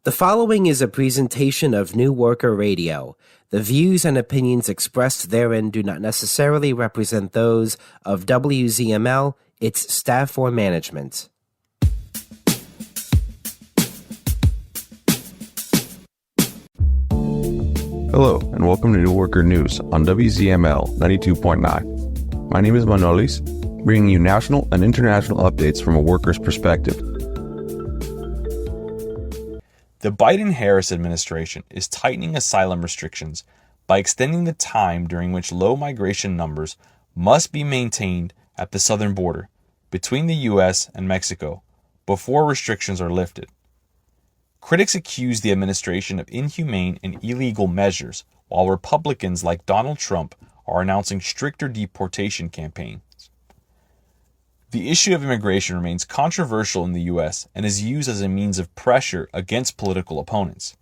The following is a presentation of New Worker Radio. The views and opinions expressed therein do not necessarily represent those of WZML, its staff, or management. Hello, and welcome to New Worker News on WZML 92.9. My name is Manolis, bringing you national and international updates from a worker's perspective. The Biden-Harris administration is tightening asylum restrictions by extending the time during which low migration numbers must be maintained at the southern border between the U.S. and Mexico before restrictions are lifted. Critics accuse the administration of inhumane and illegal measures, while Republicans like Donald Trump are announcing stricter deportation campaigns. The issue of immigration remains controversial in the U.S. and is used as a means of pressure against political opponents.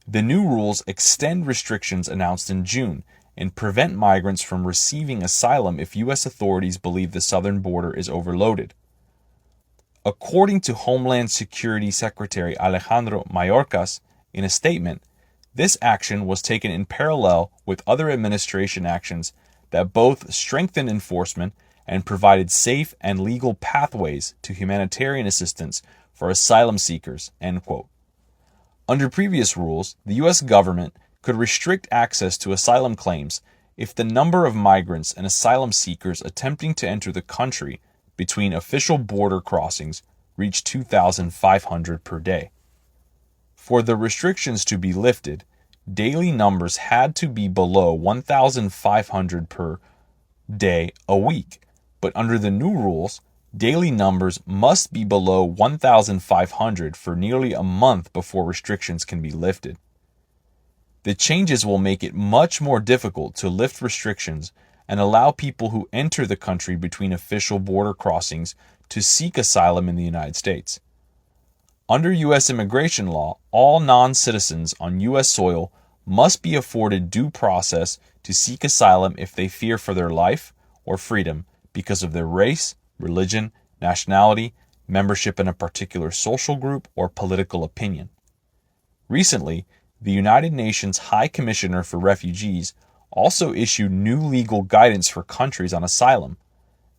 The new rules extend restrictions announced in June and prevent migrants from receiving asylum if U.S. authorities believe the southern border is overloaded. According to Homeland Security Secretary Alejandro Mayorkas, in a statement, this action was taken in parallel with other administration actions that both strengthened enforcement and provided safe and legal pathways to humanitarian assistance for asylum seekers, end quote. Under previous rules, the U.S. government could restrict access to asylum claims if the number of migrants and asylum seekers attempting to enter the country between official border crossings reached 2,500 per day. For the restrictions to be lifted, daily numbers had to be below 1,500 per day a week. But under the new rules, daily numbers must be below 1,500 for nearly a month before restrictions can be lifted. The changes will make it much more difficult to lift restrictions and allow people who enter the country between official border crossings to seek asylum in the United States. Under U.S. immigration law, all non-citizens on U.S. soil must be afforded due process to seek asylum if they fear for their life or freedom because of their race, religion, nationality, membership in a particular social group, or political opinion. Recently, the United Nations High Commissioner for Refugees also issued new legal guidance for countries on asylum.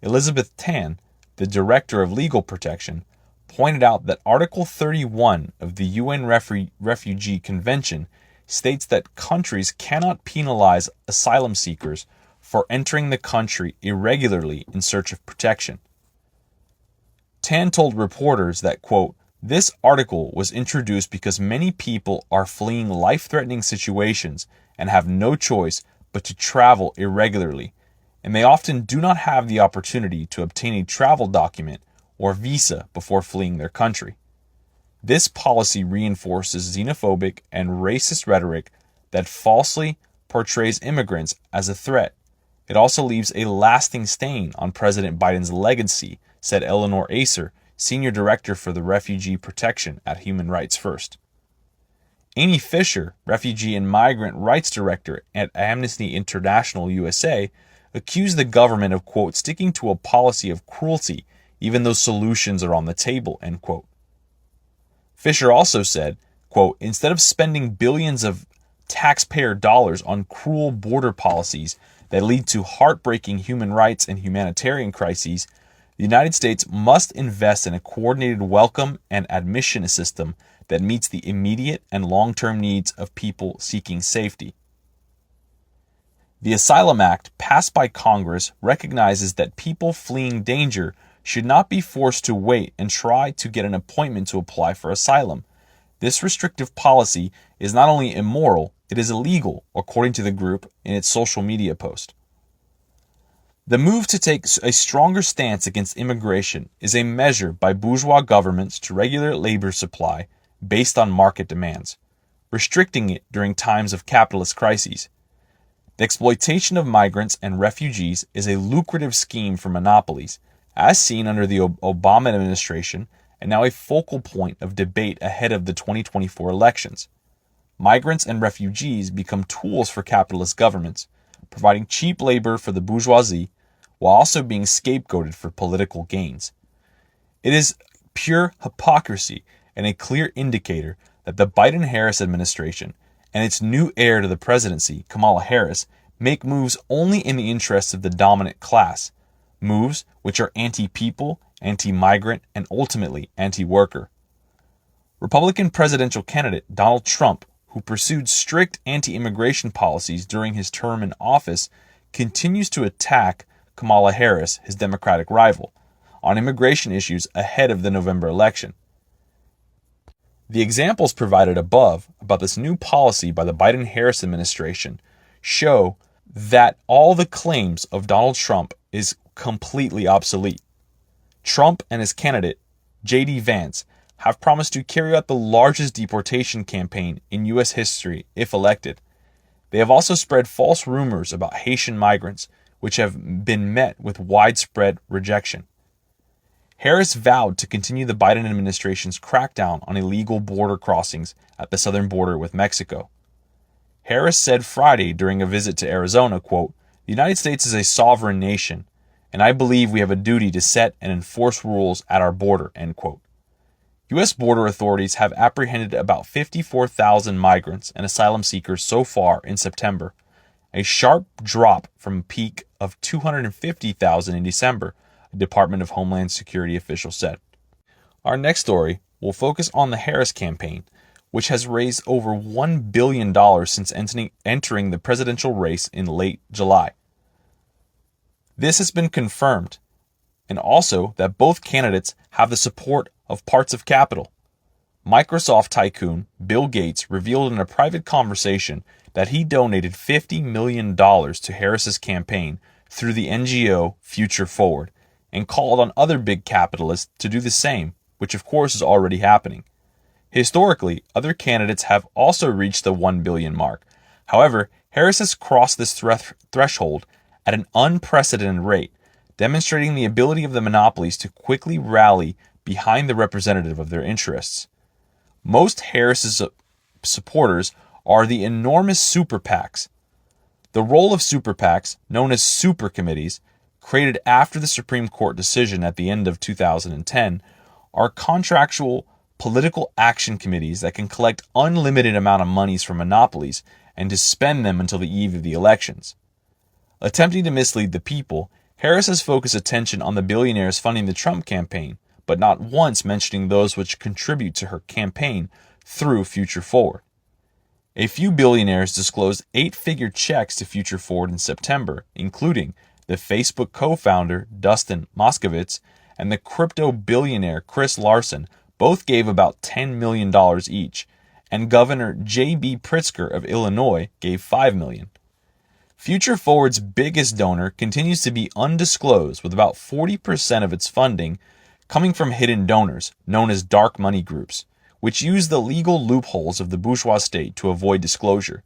Elizabeth Tan, the Director of Legal Protection, pointed out that Article 31 of the UN Refugee Convention states that countries cannot penalize asylum seekers for entering the country irregularly in search of protection. Tan told reporters that, quote, "This article was introduced because many people are fleeing life-threatening situations and have no choice but to travel irregularly, and they often do not have the opportunity to obtain a travel document or visa before fleeing their country. This policy reinforces xenophobic and racist rhetoric that falsely portrays immigrants as a threat. It also leaves a lasting stain on President Biden's legacy," said Eleanor Acer, Senior Director for the Refugee Protection at Human Rights First. Amy Fisher, Refugee and Migrant Rights Director at Amnesty International USA, accused the government of, quote, "sticking to a policy of cruelty even though solutions are on the table," end quote. Fisher also said, quote, "Instead of spending billions of taxpayer dollars on cruel border policies that lead to heartbreaking human rights and humanitarian crises, the United States must invest in a coordinated welcome and admission system that meets the immediate and long-term needs of people seeking safety." The Asylum Act, passed by Congress, recognizes that people fleeing danger should not be forced to wait and try to get an appointment to apply for asylum. This restrictive policy is not only immoral, it is illegal, according to the group in its social media post. The move to take a stronger stance against immigration is a measure by bourgeois governments to regulate labor supply based on market demands, restricting it during times of capitalist crises. The exploitation of migrants and refugees is a lucrative scheme for monopolies, as seen under the Obama administration, and now a focal point of debate ahead of the 2024 elections. Migrants and refugees become tools for capitalist governments, providing cheap labor for the bourgeoisie while also being scapegoated for political gains. It is pure hypocrisy and a clear indicator that the Biden-Harris administration and its new heir to the presidency, Kamala Harris, make moves only in the interests of the dominant class, moves which are anti-people, anti-migrant, and ultimately anti-worker. Republican presidential candidate Donald Trump, who pursued strict anti-immigration policies during his term in office, continues to attack Kamala Harris, his Democratic rival, on immigration issues ahead of the November election. The examples provided above about this new policy by the Biden-Harris administration show that all the claims of Donald Trump is completely obsolete. Trump and his candidate, J.D. Vance, have promised to carry out the largest deportation campaign in U.S. history if elected. They have also spread false rumors about Haitian migrants, which have been met with widespread rejection. Harris vowed to continue the Biden administration's crackdown on illegal border crossings at the southern border with Mexico. Harris said Friday during a visit to Arizona, quote, "The United States is a sovereign nation, and I believe we have a duty to set and enforce rules at our border," end quote. U.S. border authorities have apprehended about 54,000 migrants and asylum seekers so far in September, a sharp drop from a peak of 250,000 in December, a Department of Homeland Security official said. Our next story will focus on the Harris campaign, which has raised over $1 billion since entering the presidential race in late July. This has been confirmed, and also that both candidates have the support of parts of capital. Microsoft tycoon Bill Gates revealed in a private conversation that he donated $50 million to Harris's campaign through the NGO Future Forward and called on other big capitalists to do the same, which of course is already happening. Historically, other candidates have also reached the $1 billion mark. However, Harris has crossed this threshold at an unprecedented rate, demonstrating the ability of the monopolies to quickly rally behind the representative of their interests. Most Harris's supporters are the enormous super PACs. The role of super PACs, known as super committees, created after the Supreme Court decision at the end of 2010, are contractual political action committees that can collect unlimited amount of monies from monopolies and to spend them until the eve of the elections. Attempting to mislead the people, Harris has focused attention on the billionaires funding the Trump campaign, but not once mentioning those which contribute to her campaign through Future Forward. A few billionaires disclosed 8-figure checks to Future Forward in September, including the Facebook co-founder Dustin Moskovitz and the crypto billionaire Chris Larson. Both gave about $10 million each, and Governor J.B. Pritzker of Illinois gave $5 million. Future Forward's biggest donor continues to be undisclosed, with about 40% of its funding coming from hidden donors, known as dark money groups, which use the legal loopholes of the bourgeois state to avoid disclosure.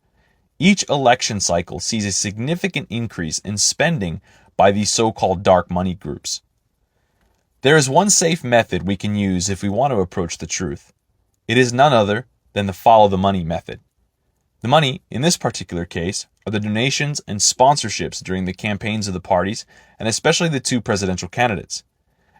Each election cycle sees a significant increase in spending by these so-called dark money groups. There is one safe method we can use if we want to approach the truth. It is none other than the follow the money method. The money, in this particular case, are the donations and sponsorships during the campaigns of the parties, and especially the two presidential candidates.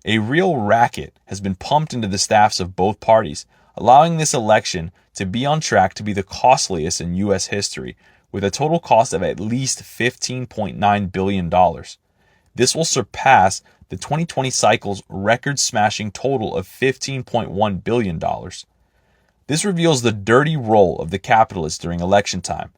A real racket has been pumped into the staffs of both parties, allowing this election to be on track to be the costliest in U.S. history, with a total cost of at least $15.9 billion. This will surpass the 2020 cycle's record-smashing total of $15.1 billion. This reveals the dirty role of the capitalists during election time,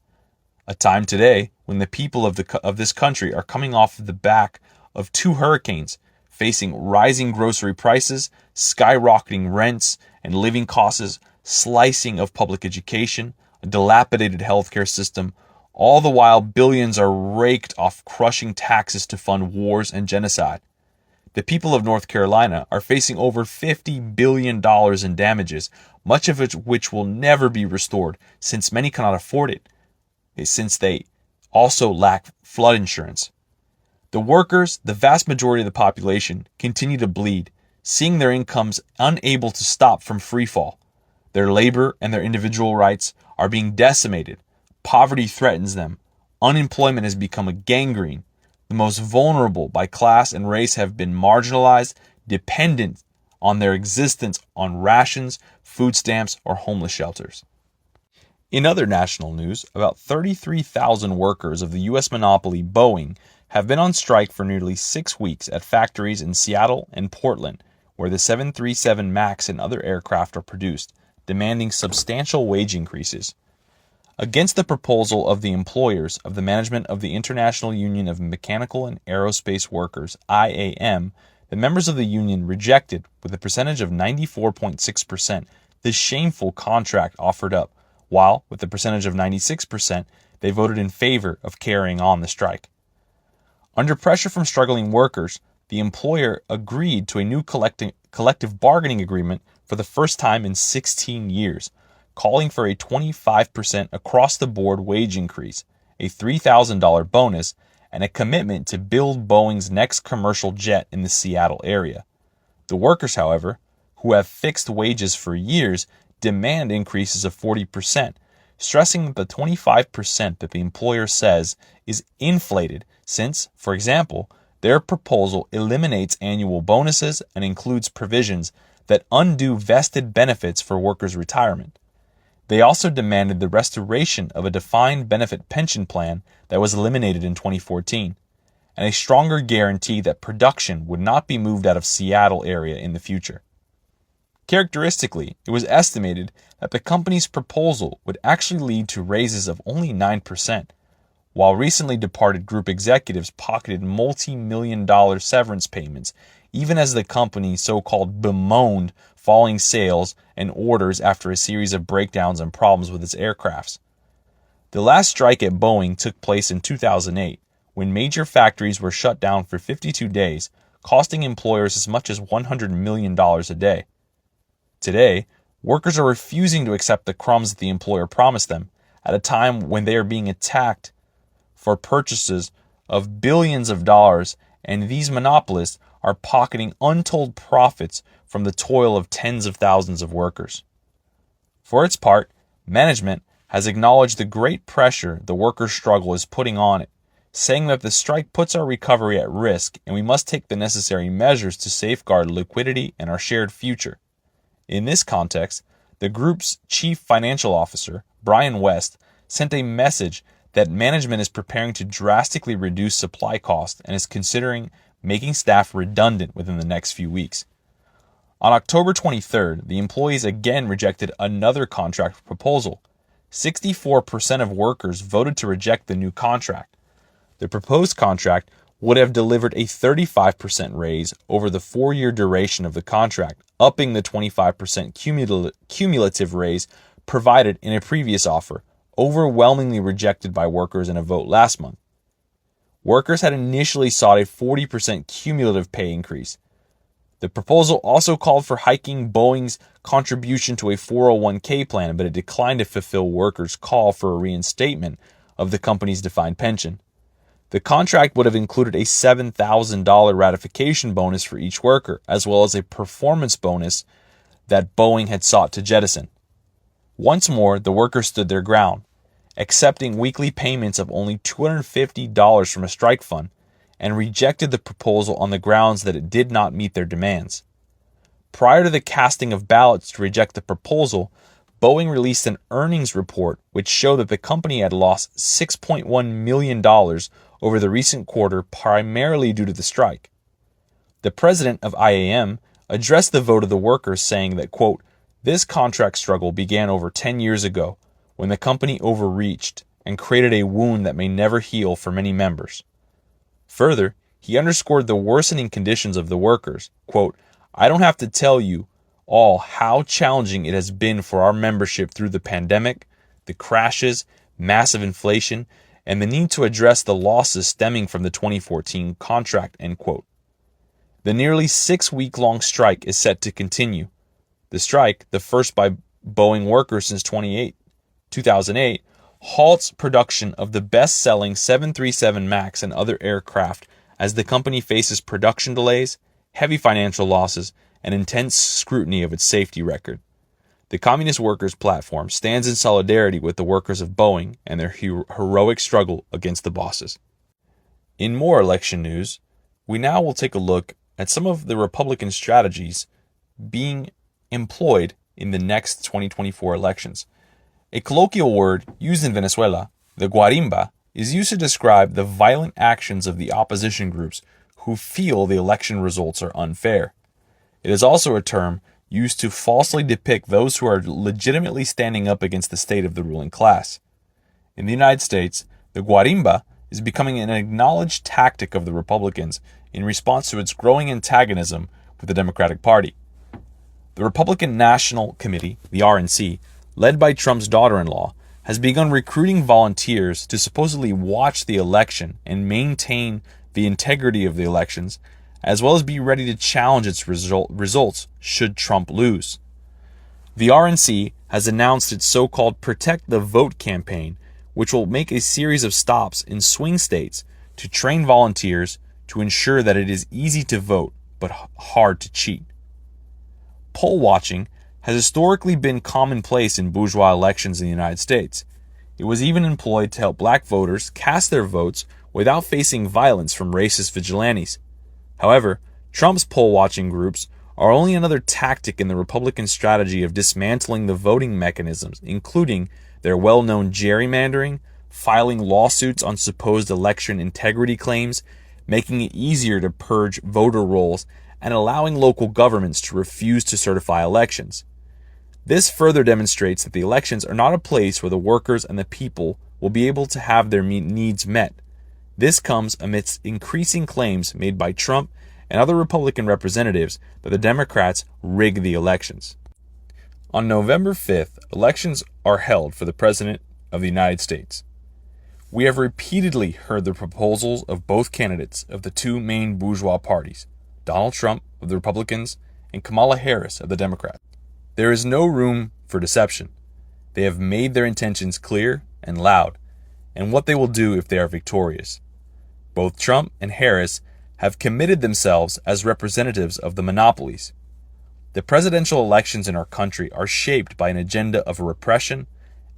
a time today when the people of this country are coming off the back of 2 hurricanes, facing rising grocery prices, skyrocketing rents and living costs, slicing of public education, a dilapidated healthcare system, all the while billions are raked off crushing taxes to fund wars and genocide. The people of North Carolina are facing over $50 billion in damages, much of which will never be restored since many cannot afford it, since they also lack flood insurance. The workers, the vast majority of the population, continue to bleed, seeing their incomes unable to stop from freefall. Their labor and their individual rights are being decimated. Poverty threatens them. Unemployment has become a gangrene. The most vulnerable by class and race have been marginalized, dependent on their existence on rations, food stamps, or homeless shelters. In other national news, about 33,000 workers of the U.S. monopoly Boeing have been on strike for nearly 6 weeks at factories in Seattle and Portland, where the 737 MAX and other aircraft are produced, demanding substantial wage increases. Against the proposal of the employers of the management of the International Union of Mechanical and Aerospace Workers, IAM, the members of the union rejected, with a percentage of 94.6%, the shameful contract offered up, while, with a percentage of 96%, they voted in favor of carrying on the strike. Under pressure from struggling workers, the employer agreed to a new collective bargaining agreement for the first time in 16 years, calling for a 25% across-the-board wage increase, a $3,000 bonus, and a commitment to build Boeing's next commercial jet in the Seattle area. The workers, however, who have fixed wages for years, demand increases of 40%, stressing that the 25% that the employer says is inflated since, for example, their proposal eliminates annual bonuses and includes provisions that undo vested benefits for workers' retirement. They also demanded the restoration of a defined benefit pension plan that was eliminated in 2014, and a stronger guarantee that production would not be moved out of Seattle area in the future. Characteristically, it was estimated that the company's proposal would actually lead to raises of only 9%, while recently departed group executives pocketed multi-million-dollar severance payments, even as the company so-called bemoaned falling sales and orders after a series of breakdowns and problems with its aircrafts. The last strike at Boeing took place in 2008, when major factories were shut down for 52 days, costing employers as much as $100 million a day. Today, workers are refusing to accept the crumbs that the employer promised them, at a time when they are being attacked for purchases of billions of dollars, and these monopolists are pocketing untold profits from the toil of tens of thousands of workers. For its part, management has acknowledged the great pressure the workers' struggle is putting on it, saying that the strike puts our recovery at risk and we must take the necessary measures to safeguard liquidity and our shared future. In this context, the group's chief financial officer, Brian West, sent a message that management is preparing to drastically reduce supply costs and is considering making staff redundant within the next few weeks. On October 23rd, the employees again rejected another contract proposal. 64% of workers voted to reject the new contract. The proposed contract would have delivered a 35% raise over the 4-year duration of the contract, upping the 25% cumulative raise provided in a previous offer, overwhelmingly rejected by workers in a vote last month. Workers had initially sought a 40% cumulative pay increase. The proposal also called for hiking Boeing's contribution to a 401k plan, but it declined to fulfill workers' call for a reinstatement of the company's defined pension. The contract would have included a $7,000 ratification bonus for each worker, as well as a performance bonus that Boeing had sought to jettison. Once more, the workers stood their ground, accepting weekly payments of only $250 from a strike fund, and rejected the proposal on the grounds that it did not meet their demands. Prior to the casting of ballots to reject the proposal, Boeing released an earnings report which showed that the company had lost $6.1 million over the recent quarter, primarily due to the strike. The president of IAM addressed the vote of the workers, saying that, quote, "This contract struggle began over 10 years ago when the company overreached and created a wound that may never heal for many members." Further, he underscored the worsening conditions of the workers. Quote, "I don't have to tell you all how challenging it has been for our membership through the pandemic, the crashes, massive inflation, and the need to address the losses stemming from the 2014 contract," end quote. The nearly 6-week-long strike is set to continue. The strike, the first by Boeing workers since 2008, halts production of the best-selling 737 MAX and other aircraft as the company faces production delays, heavy financial losses, and intense scrutiny of its safety record. The Communist Workers Platform stands in solidarity with the workers of Boeing and their heroic struggle against the bosses. In more election news, we now will take a look at some of the Republican strategies being employed in the next 2024 elections. A colloquial word used in Venezuela, the guarimba, is used to describe the violent actions of the opposition groups who feel the election results are unfair. It is also a term used to falsely depict those who are legitimately standing up against the state of the ruling class. In the United States, the guarimba is becoming an acknowledged tactic of the Republicans in response to its growing antagonism with the Democratic Party. The Republican National Committee, the RNC, led by Trump's daughter-in-law, has begun recruiting volunteers to supposedly watch the election and maintain the integrity of the elections, as well as be ready to challenge its results should Trump lose. The RNC has announced its so-called Protect the Vote campaign, which will make a series of stops in swing states to train volunteers to ensure that it is easy to vote but hard to cheat. Poll watching has historically been commonplace in bourgeois elections in the United States. It was even employed to help black voters cast their votes without facing violence from racist vigilantes. However, Trump's poll-watching groups are only another tactic in the Republican strategy of dismantling the voting mechanisms, including their well-known gerrymandering, filing lawsuits on supposed election integrity claims, making it easier to purge voter rolls, and allowing local governments to refuse to certify elections. This further demonstrates that the elections are not a place where the workers and the people will be able to have their needs met. This comes amidst increasing claims made by Trump and other Republican representatives that the Democrats rig the elections. On November 5th, elections are held for the President of the United States. We have repeatedly heard the proposals of both candidates of the two main bourgeois parties, Donald Trump of the Republicans and Kamala Harris of the Democrats. There is no room for deception. They have made their intentions clear and loud, and what they will do if they are victorious. Both Trump and Harris have committed themselves as representatives of the monopolies. The presidential elections in our country are shaped by an agenda of repression,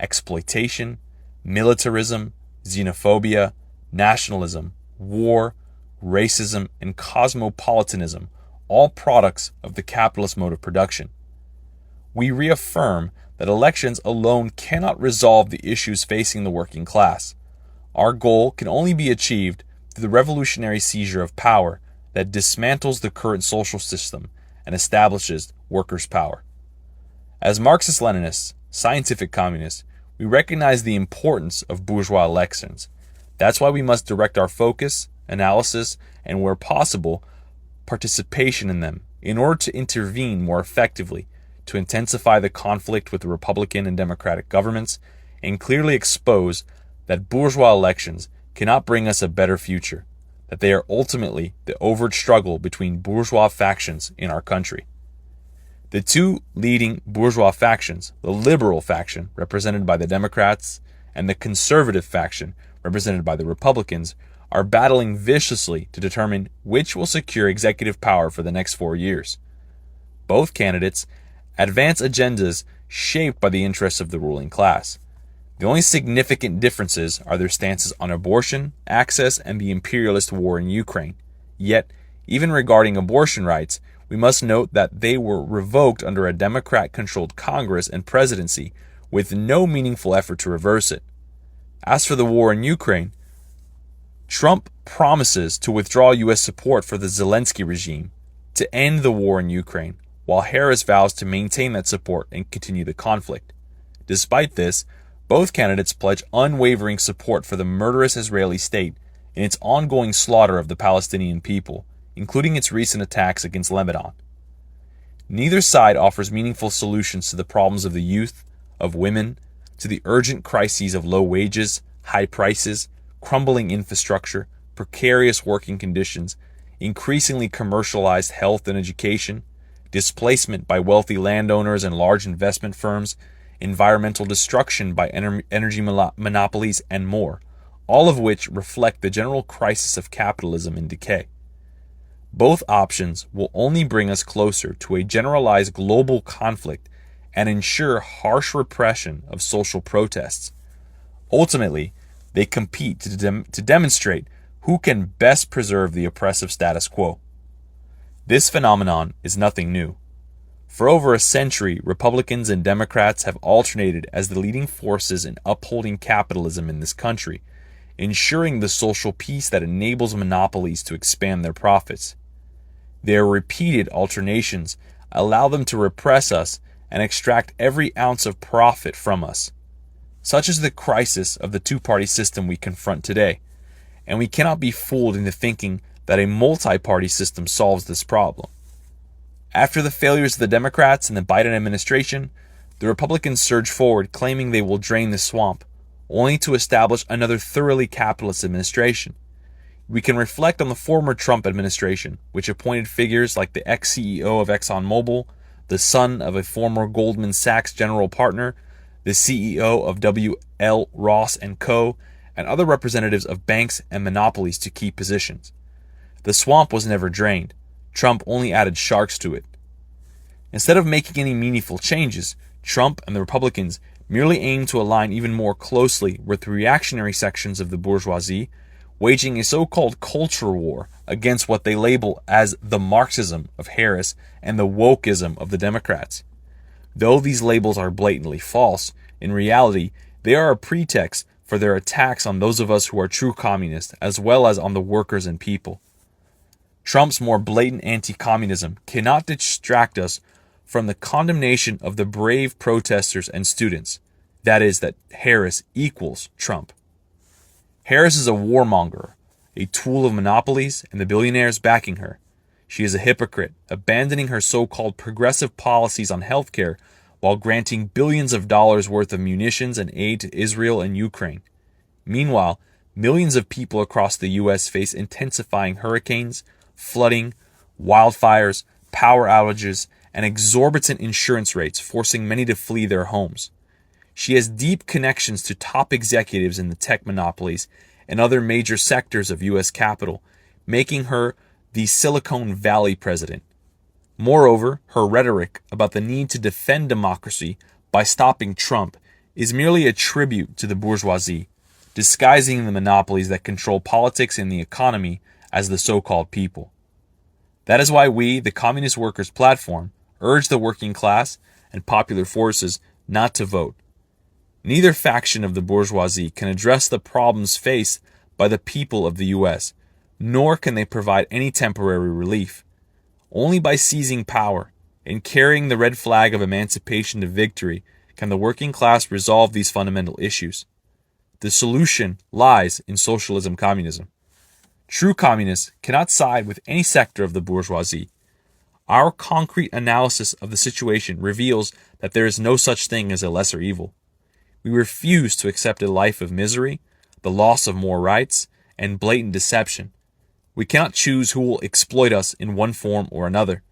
exploitation, militarism, xenophobia, nationalism, war, racism, and cosmopolitanism, all products of the capitalist mode of production. We reaffirm that elections alone cannot resolve the issues facing the working class. Our goal can only be achieved through the revolutionary seizure of power that dismantles the current social system and establishes workers' power. As Marxist-Leninists, scientific communists, we recognize the importance of bourgeois elections. That's why we must direct our focus, analysis, and where possible, participation in them in order to intervene more effectively, to intensify the conflict with the Republican and Democratic governments, and clearly expose that bourgeois elections cannot bring us a better future, that they are ultimately the overt struggle between bourgeois factions in our country. The two leading bourgeois factions, the liberal faction, represented by the Democrats, and the conservative faction, represented by the Republicans, are battling viciously to determine which will secure executive power for the next 4 years. Both candidates advance agendas shaped by the interests of the ruling class. The only significant differences are their stances on abortion, access, and the imperialist war in Ukraine. Yet, even regarding abortion rights, we must note that they were revoked under a Democrat-controlled Congress and presidency with no meaningful effort to reverse it. As for the war in Ukraine, Trump promises to withdraw U.S. support for the Zelensky regime to end the war in Ukraine, while Harris vows to maintain that support and continue the conflict. Despite this, both candidates pledge unwavering support for the murderous Israeli state in its ongoing slaughter of the Palestinian people, including its recent attacks against Lebanon. Neither side offers meaningful solutions to the problems of the youth, of women, to the urgent crises of low wages, high prices, crumbling infrastructure, precarious working conditions, increasingly commercialized health and education, displacement by wealthy landowners and large investment firms, environmental destruction by energy monopolies, and more, all of which reflect the general crisis of capitalism in decay. Both options will only bring us closer to a generalized global conflict and ensure harsh repression of social protests. Ultimately, they compete to demonstrate who can best preserve the oppressive status quo. This phenomenon is nothing new. For over a century, Republicans and Democrats have alternated as the leading forces in upholding capitalism in this country, ensuring the social peace that enables monopolies to expand their profits. Their repeated alternations allow them to repress us and extract every ounce of profit from us. Such is the crisis of the two-party system we confront today, and we cannot be fooled into thinking that a multi-party system solves this problem. After the failures of the Democrats and the Biden administration, the Republicans surge forward claiming they will drain the swamp, only to establish another thoroughly capitalist administration. We can reflect on the former Trump administration, which appointed figures like the ex-CEO of ExxonMobil, the son of a former Goldman Sachs general partner, the CEO of W.L. Ross & Co., and other representatives of banks and monopolies to key positions. The swamp was never drained. Trump only added sharks to it. Instead of making any meaningful changes, Trump and the Republicans merely aim to align even more closely with the reactionary sections of the bourgeoisie, waging a so-called culture war against what they label as the Marxism of Harris and the wokeism of the Democrats. Though these labels are blatantly false, in reality, they are a pretext for their attacks on those of us who are true communists, as well as on the workers and people. Trump's more blatant anti-communism cannot distract us from the condemnation of the brave protesters and students. That is, that Harris equals Trump. Harris is a warmonger, a tool of monopolies and the billionaires backing her. She is a hypocrite, abandoning her so-called progressive policies on healthcare while granting billions of dollars worth of munitions and aid to Israel and Ukraine. Meanwhile, millions of people across the U.S. face intensifying hurricanes, flooding, wildfires, power outages, and exorbitant insurance rates, forcing many to flee their homes. She has deep connections to top executives in the tech monopolies and other major sectors of U.S. capital, making her the Silicon Valley president. Moreover, her rhetoric about the need to defend democracy by stopping Trump is merely a tribute to the bourgeoisie, disguising the monopolies that control politics and the economy as the so-called people. That is why we, the Communist Workers' Platform, urge the working class and popular forces not to vote. Neither faction of the bourgeoisie can address the problems faced by the people of the U.S., nor can they provide any temporary relief. Only by seizing power and carrying the red flag of emancipation to victory can the working class resolve these fundamental issues. The solution lies in socialism-communism. True communists cannot side with any sector of the bourgeoisie. Our concrete analysis of the situation reveals that there is no such thing as a lesser evil. We refuse to accept a life of misery, the loss of more rights, and blatant deception. We cannot choose who will exploit us in one form or another.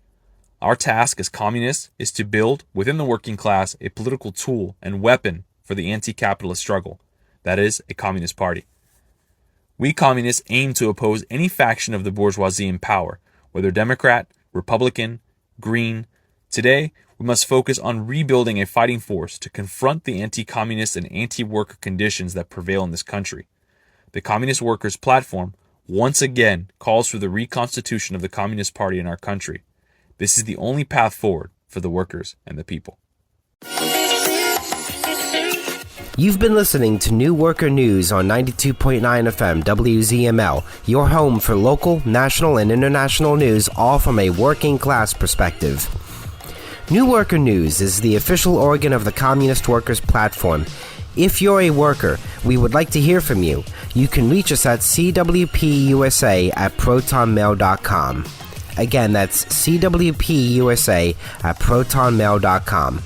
Our task as communists is to build within the working class a political tool and weapon for the anti-capitalist struggle, that is, a communist party. We communists aim to oppose any faction of the bourgeoisie in power, whether Democrat, Republican, Green. Today, we must focus on rebuilding a fighting force to confront the anti-communist and anti-worker conditions that prevail in this country. The Communist Workers' Platform once again calls for the reconstitution of the Communist Party in our country. This is the only path forward for the workers and the people. You've been listening to New Worker News on 92.9 FM WZML, your home for local, national, and international news, all from a working class perspective. New Worker News is the official organ of the Communist Workers' Platform. If you're a worker, we would like to hear from you. You can reach us at cwpusa@protonmail.com. Again, that's cwpusa@protonmail.com.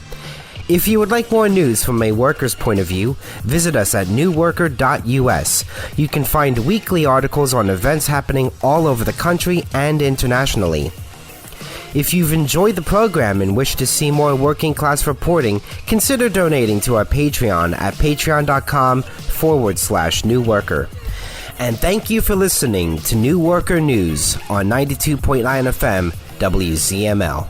If you would like more news from a worker's point of view, visit us at newworker.us. You can find weekly articles on events happening all over the country and internationally. If you've enjoyed the program and wish to see more working class reporting, consider donating to our Patreon at patreon.com/newworker. And thank you for listening to New Worker News on 92.9 FM WZML.